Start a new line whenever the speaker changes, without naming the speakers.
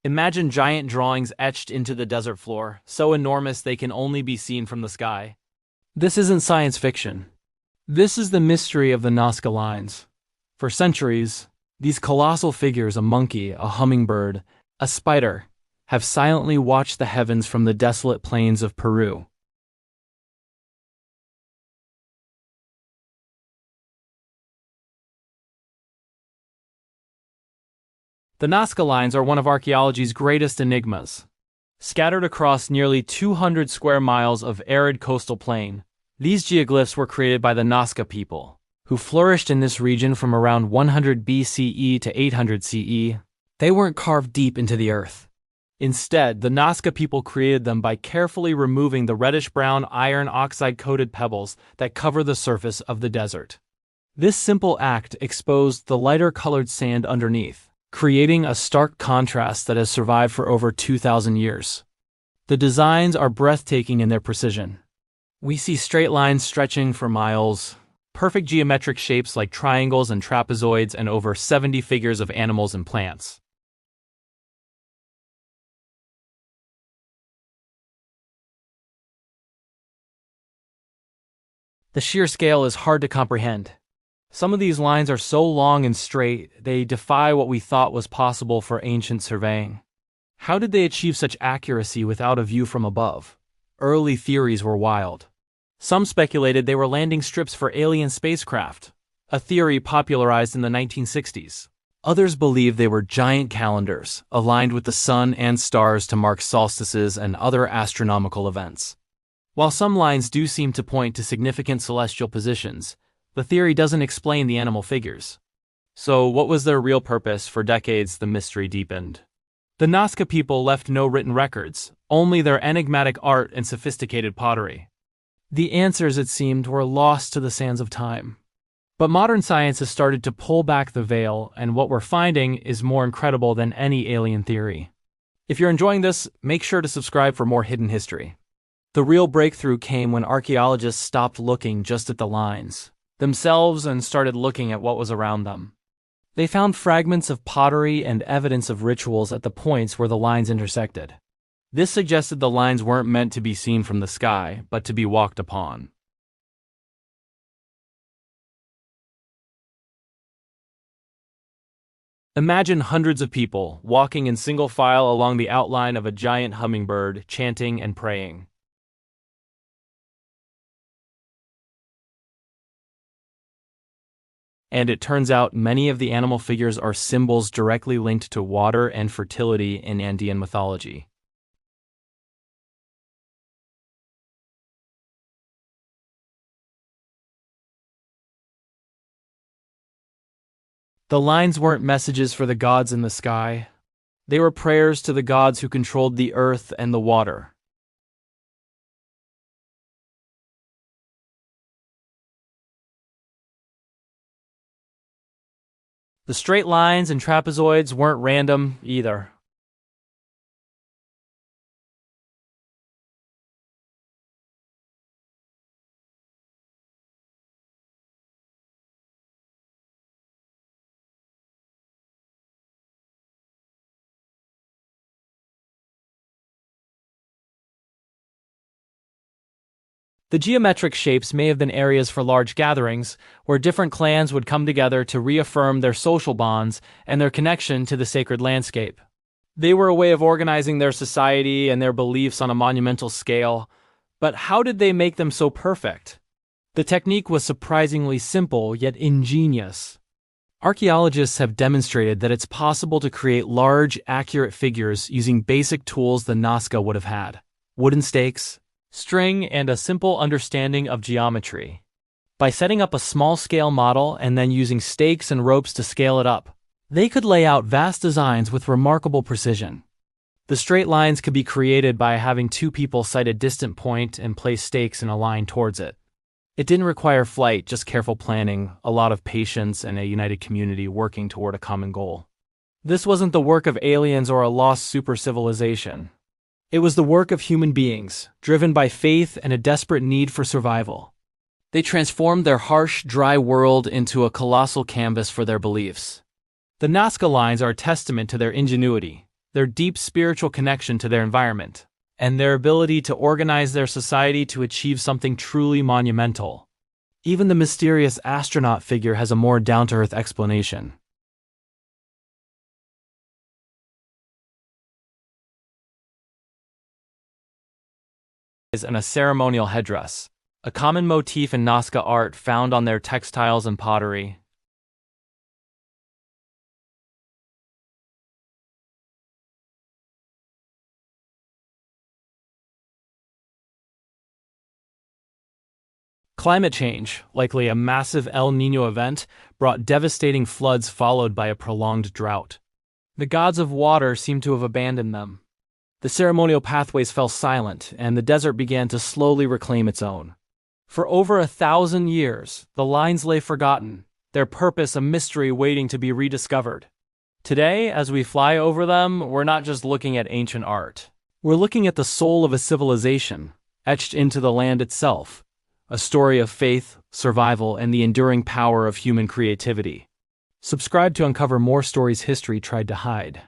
Imagine giant drawings etched into the desert floor, so enormous they can only be seen from the sky. This isn't science fiction. This is the mystery of the Nazca Lines. For centuries, these colossal figures, a monkey, a hummingbird, a spider, have silently watched the heavens from the desolate plains of Peru. The Nazca Lines are one of archaeology's greatest enigmas. Scattered across nearly 200 square miles of arid coastal plain, these geoglyphs were created by the Nazca people, who flourished in this region from around 100 BCE to 800 CE. They weren't carved deep into the earth. Instead, the Nazca people created them by carefully removing the reddish-brown iron oxide-coated pebbles that cover the surface of the desert. This simple act exposed the lighter-colored sand underneath, creating a stark contrast that has survived for over 2,000 years. The designs are breathtaking in their precision. We see straight lines stretching for miles, perfect geometric shapes like triangles and trapezoids, and over 70 figures of animals and plants. The sheer scale is hard to comprehend. Some of these lines are so long and straight, they defy what we thought was possible for ancient surveying. How did they achieve such accuracy without a view from above? Early theories were wild. Some speculated they were landing strips for alien spacecraft, a theory popularized in the 1960s. Others believed they were giant calendars, aligned with the sun and stars to mark solstices and other astronomical events. While some lines do seem to point to significant celestial positions, the theory doesn't explain the animal figures. So what was their real purpose? For decades, the mystery deepened. The Nazca people left no written records, only their enigmatic art and sophisticated pottery. The answers, it seemed, were lost to the sands of time. But modern science has started to pull back the veil, and what we're finding is more incredible than any alien theory. If you're enjoying this, make sure to subscribe for more hidden history. The real breakthrough came when archaeologists stopped looking just at the lines themselves and started looking at what was around them. They found fragments of pottery and evidence of rituals at the points where the lines intersected. This suggested the lines weren't meant to be seen from the sky, but to be walked upon. Imagine hundreds of people walking in single file along the outline of a giant hummingbird, chanting and praying. And it turns out many of the animal figures are symbols directly linked to water and fertility in Andean mythology. The lines weren't messages for the gods in the sky. They were prayers to the gods who controlled the earth and the water. The straight lines and trapezoids weren't random either. The geometric shapes may have been areas for large gatherings, where different clans would come together to reaffirm their social bonds and their connection to the sacred landscape. They were a way of organizing their society and their beliefs on a monumental scale, but how did they make them so perfect? The technique was surprisingly simple yet ingenious. Archaeologists have demonstrated that it's possible to create large, accurate figures using basic tools the Nazca would have had: wooden stakes, string, and a simple understanding of geometry. By setting up a small-scale model and then using stakes and ropes to scale it up, they could lay out vast designs with remarkable precision. The straight lines could be created by having two people sight a distant point and place stakes in a line towards it. It didn't require flight, just careful planning, a lot of patience, and a united community working toward a common goal. This wasn't the work of aliens or a lost super-civilization. It was the work of human beings, driven by faith and a desperate need for survival. They transformed their harsh, dry world into a colossal canvas for their beliefs. The Nazca Lines are a testament to their ingenuity. their deep spiritual connection to their environment, and their ability to organize their society to achieve something truly monumental. Even the mysterious astronaut figure has a more down-to-earth explanation. And a ceremonial headdress, a common motif in Nazca art found on their textiles and pottery. Climate change, likely a massive El Niño event, brought devastating floods followed by a prolonged drought. The gods of water seem to have abandoned them. The ceremonial pathways fell silent, and the desert began to slowly reclaim its own. For over 1,000 years, the lines lay forgotten, their purpose a mystery waiting to be rediscovered. Today, as we fly over them, we're not just looking at ancient art. We're looking at the soul of a civilization, etched into the land itself, a story of faith, survival, and the enduring power of human creativity. Subscribe to uncover more stories history tried to hide.